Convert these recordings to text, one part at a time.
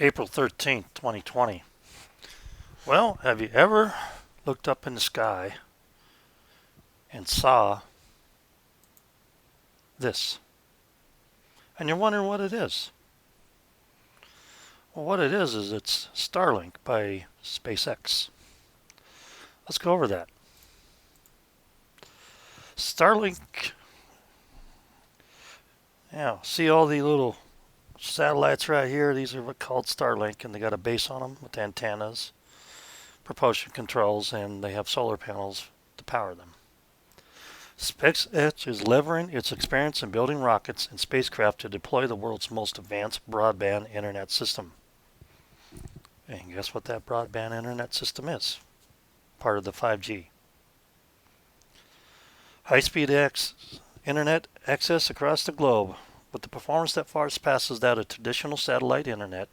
April 13th, 2020. Well, have you ever looked up in the sky and saw this? And you're wondering what it is. Well, what it is it's Starlink by SpaceX. Let's go over that. Starlink, see all the little satellites right here? These are called Starlink, and they got a base on them with antennas, propulsion controls, and they have solar panels to power them. SpaceX is leveraging its experience in building rockets and spacecraft to deploy the world's most advanced broadband internet system. And guess what that broadband internet system is? Part of the 5G. High-speed internet access across the globe with the performance that far surpasses that of traditional satellite internet,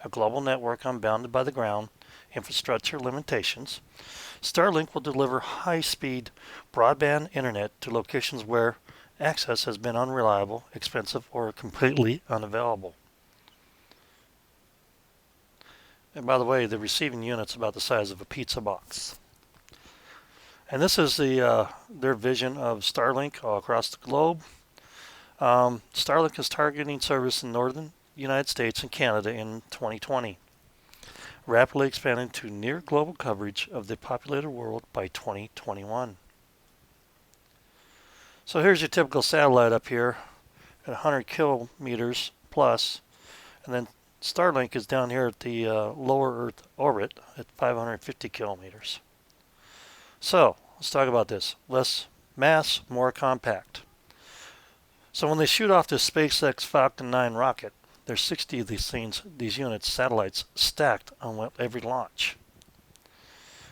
a global network unbounded by the ground, infrastructure limitations. Starlink will deliver high-speed broadband internet to locations where access has been unreliable, expensive, or completely unavailable. And by the way, the receiving unit's about the size of a pizza box. And this is their vision of Starlink all across the globe. Starlink is targeting service in northern United States and Canada in 2020, rapidly expanding to near global coverage of the populated world by 2021. So here's your typical satellite up here at 100 kilometers plus, and then Starlink is down here at the lower Earth orbit at 550 kilometers. So let's talk about this. Less mass, more compact. So when they shoot off the SpaceX Falcon 9 rocket, there's 60 of these units, satellites, stacked on every launch.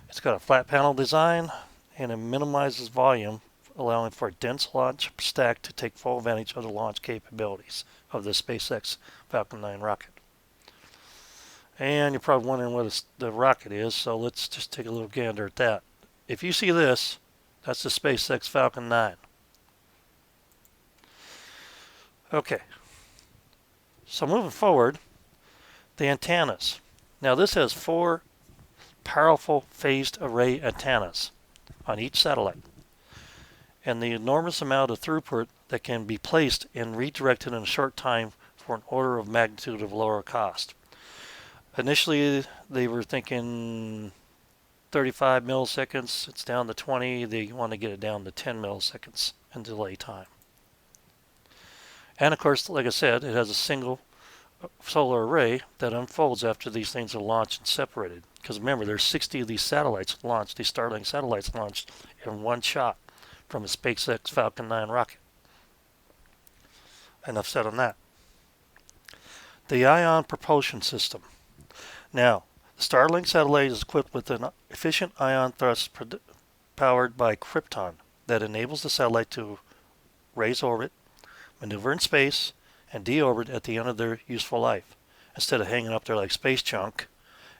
It's got a flat panel design, and it minimizes volume, allowing for a dense launch stack to take full advantage of the launch capabilities of the SpaceX Falcon 9 rocket. And you're probably wondering what the rocket is, so let's just take a little gander at that. If you see this, that's the SpaceX Falcon 9. Okay. So moving forward, the antennas. Now this has 4 powerful phased array antennas on each satellite, and the enormous amount of throughput that can be placed and redirected in a short time for an order of magnitude of lower cost. Initially, they were thinking 35 milliseconds. It's down to 20. They want to get it down to 10 milliseconds in delay time. And of course, like I said, it has a single solar array that unfolds after these things are launched and separated. Because remember, there's 60 of these satellites launched, these Starlink satellites launched in one shot from a SpaceX Falcon 9 rocket. Enough said on that. The ion propulsion system. Now, the Starlink satellite is equipped with an efficient ion thrust powered by krypton that enables the satellite to raise orbit, maneuver in space, and deorbit at the end of their useful life, instead of hanging up there like space junk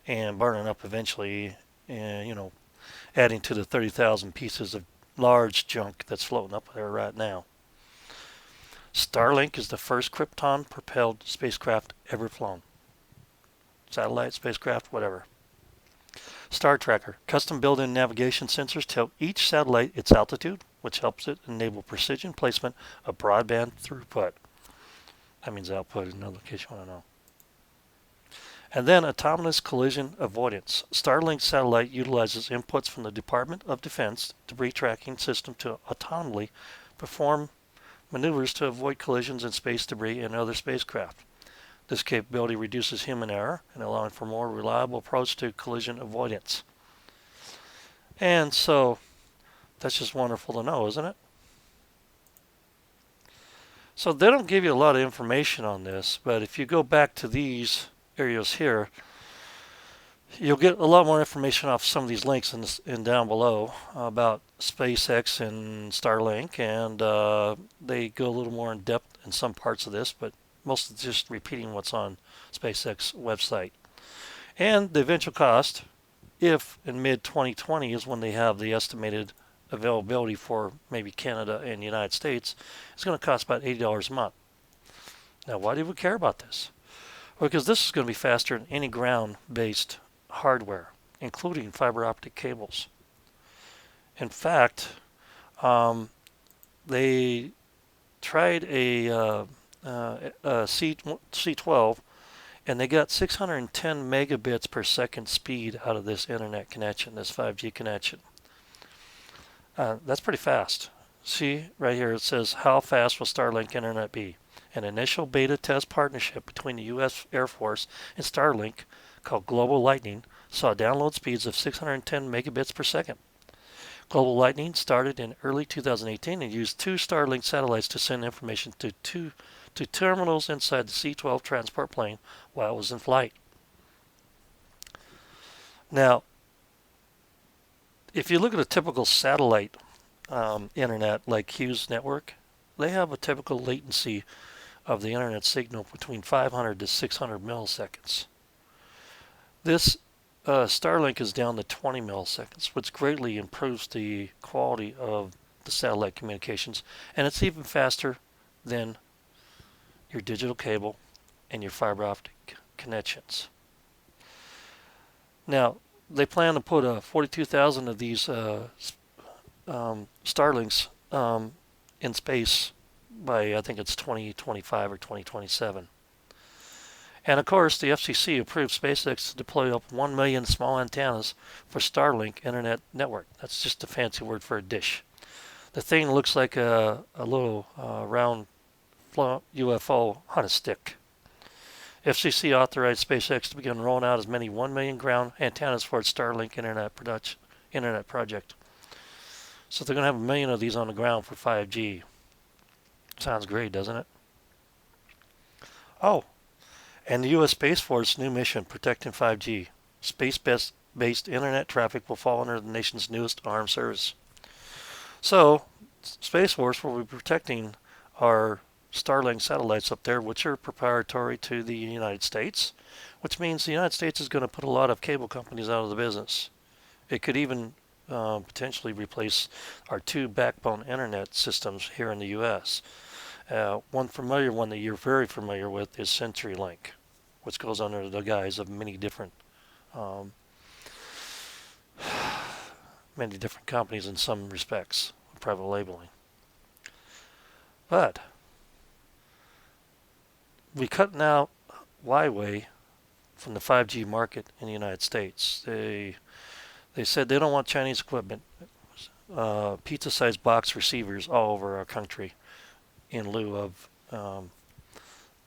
and burning up eventually, and adding to the 30,000 pieces of large junk that's floating up there right now. Starlink is the first krypton-propelled spacecraft ever flown. Satellite, spacecraft, whatever. Star Tracker. Custom built-in navigation sensors tell each satellite its altitude, which helps it enable precision placement of broadband throughput. That means output in another case you want to know. And then autonomous collision avoidance. Starlink satellite utilizes inputs from the Department of Defense debris tracking system to autonomously perform maneuvers to avoid collisions in space debris and other spacecraft. This capability reduces human error and allowing for more reliable approach to collision avoidance. And so that's just wonderful to know, isn't it? So they don't give you a lot of information on this, but if you go back to these areas here, you'll get a lot more information off some of these links in down below about SpaceX and Starlink, and they go a little more in depth in some parts of this, but most of it's just repeating what's on SpaceX website. And the eventual cost, if in mid-2020 is when they have the estimated availability for maybe Canada and the United States, it's going to cost about $80 a month. Now, why do we care about this? Because this is going to be faster than any ground-based hardware, including fiber optic cables. In fact, they tried a C12, and they got 610 megabits per second speed out of this internet connection, this 5G connection. That's pretty fast. See, right here it says, how fast will Starlink internet be? An initial beta test partnership between the U.S. Air Force and Starlink, called Global Lightning, saw download speeds of 610 megabits per second. Global Lightning started in early 2018 and used 2 Starlink satellites to send information to terminals inside the C-12 transport plane while it was in flight. Now, if you look at a typical satellite internet like Hughes network, they have a typical latency of the internet signal between 500 to 600 milliseconds. This Starlink is down to 20 milliseconds, which greatly improves the quality of the satellite communications, and it's even faster than your digital cable and your fiber optic connections. Now, they plan to put 42,000 of these Starlinks in space by, I think it's 2025 or 2027. And of course, the FCC approved SpaceX to deploy up 1 million small antennas for Starlink internet network. That's just a fancy word for a dish. The thing looks like a little round UFO on a stick. FCC authorized SpaceX to begin rolling out as many 1 million ground antennas for its Starlink internet project. So they're going to have 1 million of these on the ground for 5G. Sounds great, doesn't it? Oh, and the U.S. Space Force new mission, protecting 5G. Space-based internet traffic will fall under the nation's newest armed service. So, Space Force will be protecting our Starlink satellites up there, which are proprietary to the United States, which means the United States is going to put a lot of cable companies out of the business. It could even potentially replace our 2 backbone internet systems here in the U.S. One familiar one that you're very familiar with is CenturyLink, which goes under the guise of many different companies in some respects, private labeling. But we cut out Huawei from the 5G market in the United States. They said they don't want Chinese equipment, pizza-sized box receivers all over our country in lieu of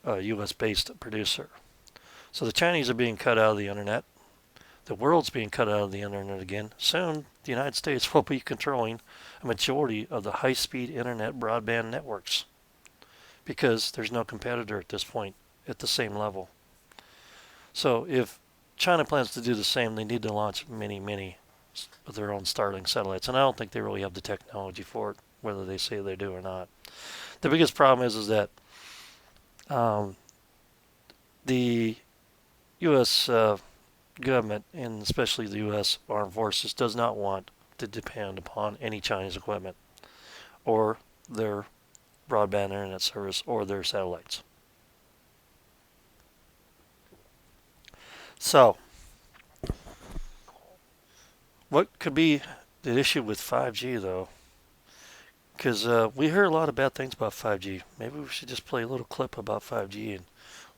a U.S.-based producer. So the Chinese are being cut out of the internet. The world's being cut out of the internet again. Soon, the United States will be controlling a majority of the high-speed internet broadband networks because there's no competitor at this point at the same level. So if China plans to do the same, they need to launch many of their own Starlink satellites, and I don't think they really have the technology for it, whether they say they do or not. The biggest problem is that the U.S. Government, and especially the U.S. Armed Forces, does not want to depend upon any Chinese equipment or their broadband internet service or their satellites. So, what could be the issue with 5G, though? Because we hear a lot of bad things about 5G. Maybe we should just play a little clip about 5G and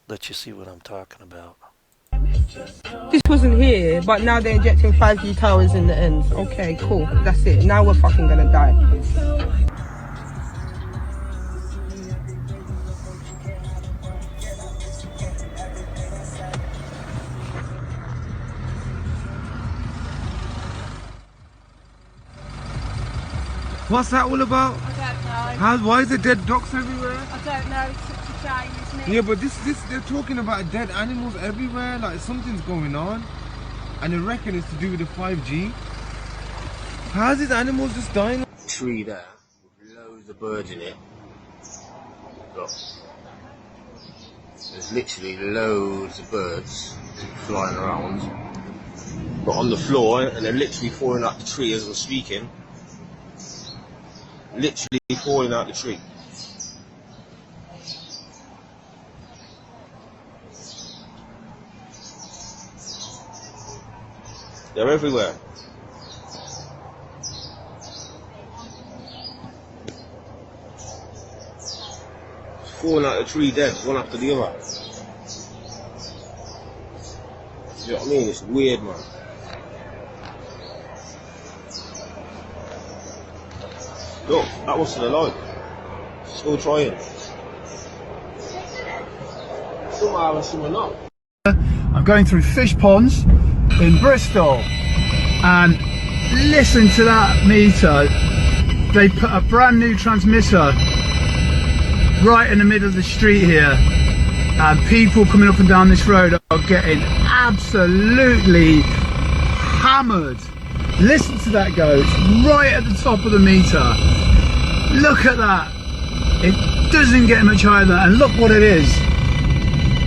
let you see what I'm talking about. This wasn't here, but now they're injecting 5G towers in the ends. Okay, cool. That's it. Now we're fucking gonna die. What's that all about? I don't know. Why is there dead ducks everywhere? I don't know. It's such a shame, isn't it? Yeah, but this they're talking about dead animals everywhere. Like something's going on, and they reckon it's to do with the 5G. How's these animals just dying? Tree there with loads of birds in it. Look, there's literally loads of birds flying around, but on the floor, and they're literally falling out the tree as we're speaking. Literally falling out the tree. They're everywhere. Falling out of the tree dead, one after the other. You know what I mean? It's weird, man. Look, that was still alive. Still trying. Somehow and somehow not. I'm going through fish ponds in Bristol, and listen to that meter. They put a brand new transmitter right in the middle of the street here, and people coming up and down this road are getting absolutely hammered. Listen to that go, it's right at the top of the meter. Look at that. It doesn't get much higher than that, and look what it is.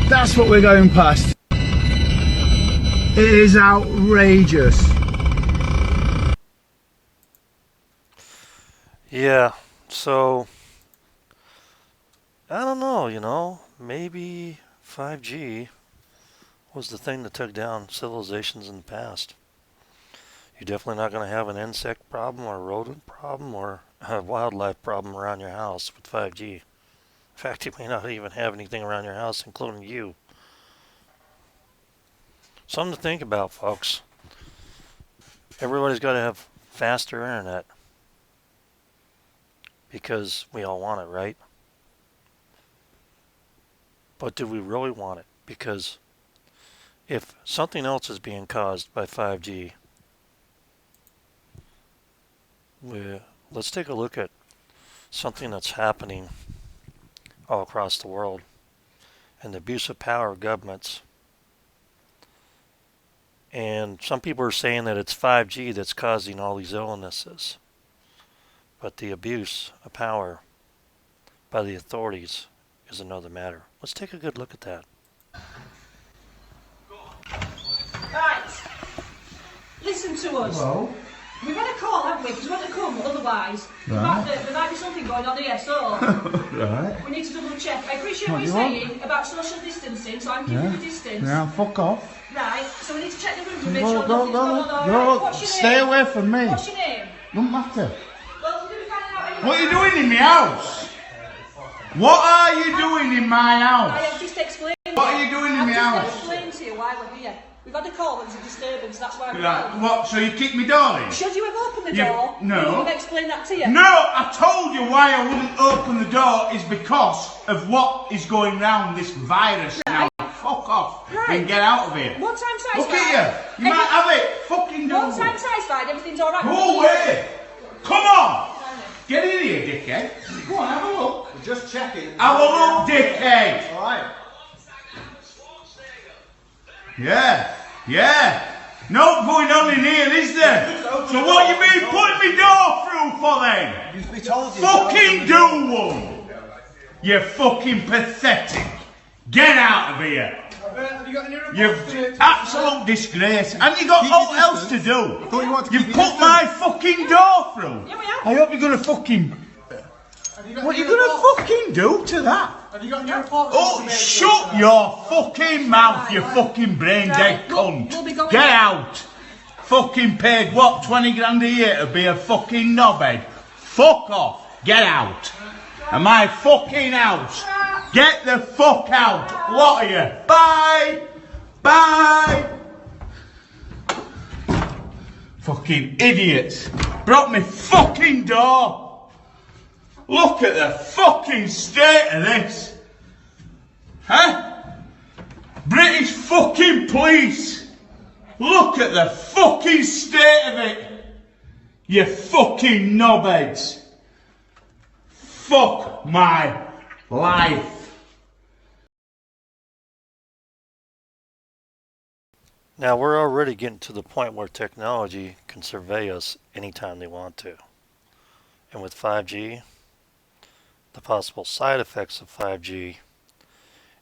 That's what we're going past. It is outrageous. Yeah, so I don't know, you know, maybe 5G was the thing that took down civilizations in the past. You're definitely not going to have an insect problem or a rodent problem or a wildlife problem around your house with 5G. In fact, you may not even have anything around your house, including you. Something to think about, folks. Everybody's got to have faster internet because we all want it, right? But do we really want it? Because if something else is being caused by 5G, let's take a look at something that's happening all across the world and the abuse of power of governments. And some people are saying that it's 5G that's causing all these illnesses. But the abuse of power by the authorities is another matter. Let's take a good look at that. Right. Listen to us. Hello? We've had a call, haven't we? Because we want to come, otherwise there might be something going on here, so Right. we need to double check. I appreciate what What you're do you saying about social distancing, so I'm keeping the distance. Yeah, fuck off. Right, so we need to check the room to make sure nothing's going on. All Go, right? What's your stay name? away from me. What's your name? Don't matter. Well, we're going to be finding out anyway. What are you doing in my house? What are you doing in my I house? have just explained. What are you doing in my I've house? just explained to you why we're here. We've had a call, there was a disturbance, that's why we're Right, here. what, so you kicked me door in? Should you have opened the You- door? no. We've explained that to you. No, I told you why I wouldn't open the door is because of what is going round this virus now. Fuck off and get out of here. One time satisfied. Look at you. You might have it. Fucking do. One time satisfied, everything's alright. Go away. Come on. Get in here, dickhead. Go on, have a look. We're just checking. Have a look, dickhead. Alright. Yeah. No going on in here, is there? So what you been putting me door through for then? We told you. Fucking do one. You fucking pathetic. Get out of here. Have you got any reports? You've absolute disgrace. And you got Keep all your else to distance. do. I thought you wanted to You've keep your put my fucking door through. Yeah, we have. I hope you're gonna fucking. Have you got What are any you gonna reports? fucking do to that? Have you got any reports? Oh, shut your fucking mouth, you fucking brain dead Right, we'll be cunt. going Get now. out. Fucking paid what, 20 grand a year to be a fucking knobhead? Fuck off. Get out. Am I fucking house? Get the fuck out. Lot of you. Bye. Bye. Fucking idiots. Broke me fucking door. Look at the fucking state of this. Huh? British fucking police. Look at the fucking state of it. You fucking knobheads. Fuck my life. Now we're already getting to the point where technology can survey us anytime they want to. And with 5G, the possible side effects of 5G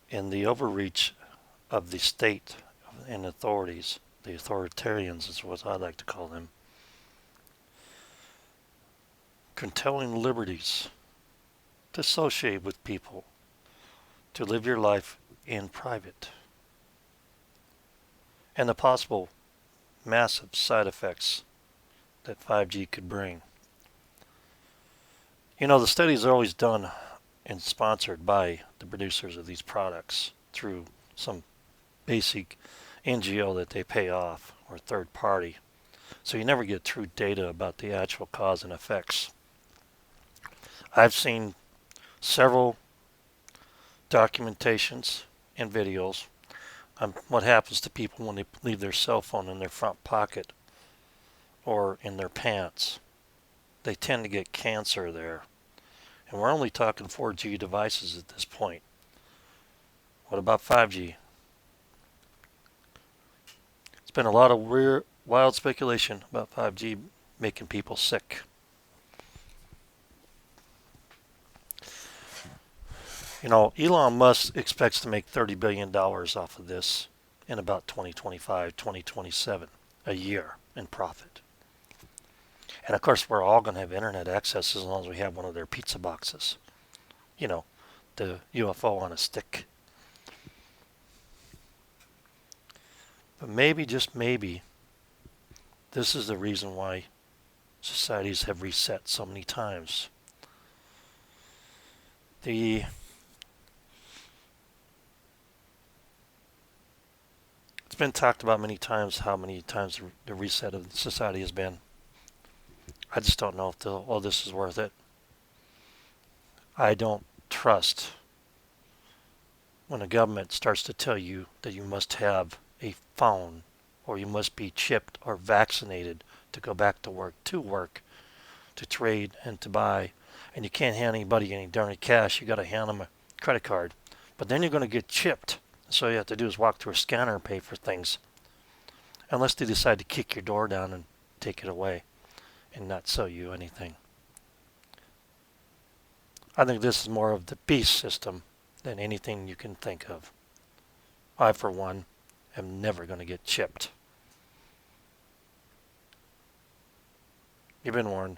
and the overreach of the state and authorities, the authoritarians is what I like to call them, curtailing liberties to associate with people, to live your life in private, and the possible massive side effects that 5G could bring. You know, the studies are always done and sponsored by the producers of these products through some basic NGO that they pay off or third party. So you never get true data about the actual cause and effects. I've seen several documentations and videos on what happens to people when they leave their cell phone in their front pocket or in their pants. They tend to get cancer there. And we're only talking 4G devices at this point. What about 5G? It's been a lot of weird, wild speculation about 5G making people sick. You know, Elon Musk expects to make $30 billion off of this in about 2025, 2027, a year in profit. And of course, we're all going to have internet access as long as we have one of their pizza boxes. You know, the UFO on a stick. But maybe, just maybe, this is the reason why societies have reset so many times. It's been talked about many times how many times the reset of society has been. I just don't know if all this is worth it. I don't trust when a government starts to tell you that you must have a phone or you must be chipped or vaccinated to go back to work, to trade and to buy. And you can't hand anybody any darn cash. You got to hand them a credit card. But then you're going to get chipped. So all you have to do is walk through a scanner and pay for things. Unless they decide to kick your door down and take it away and not sell you anything. I think this is more of the beast system than anything you can think of. I, for one, am never going to get chipped. You've been warned.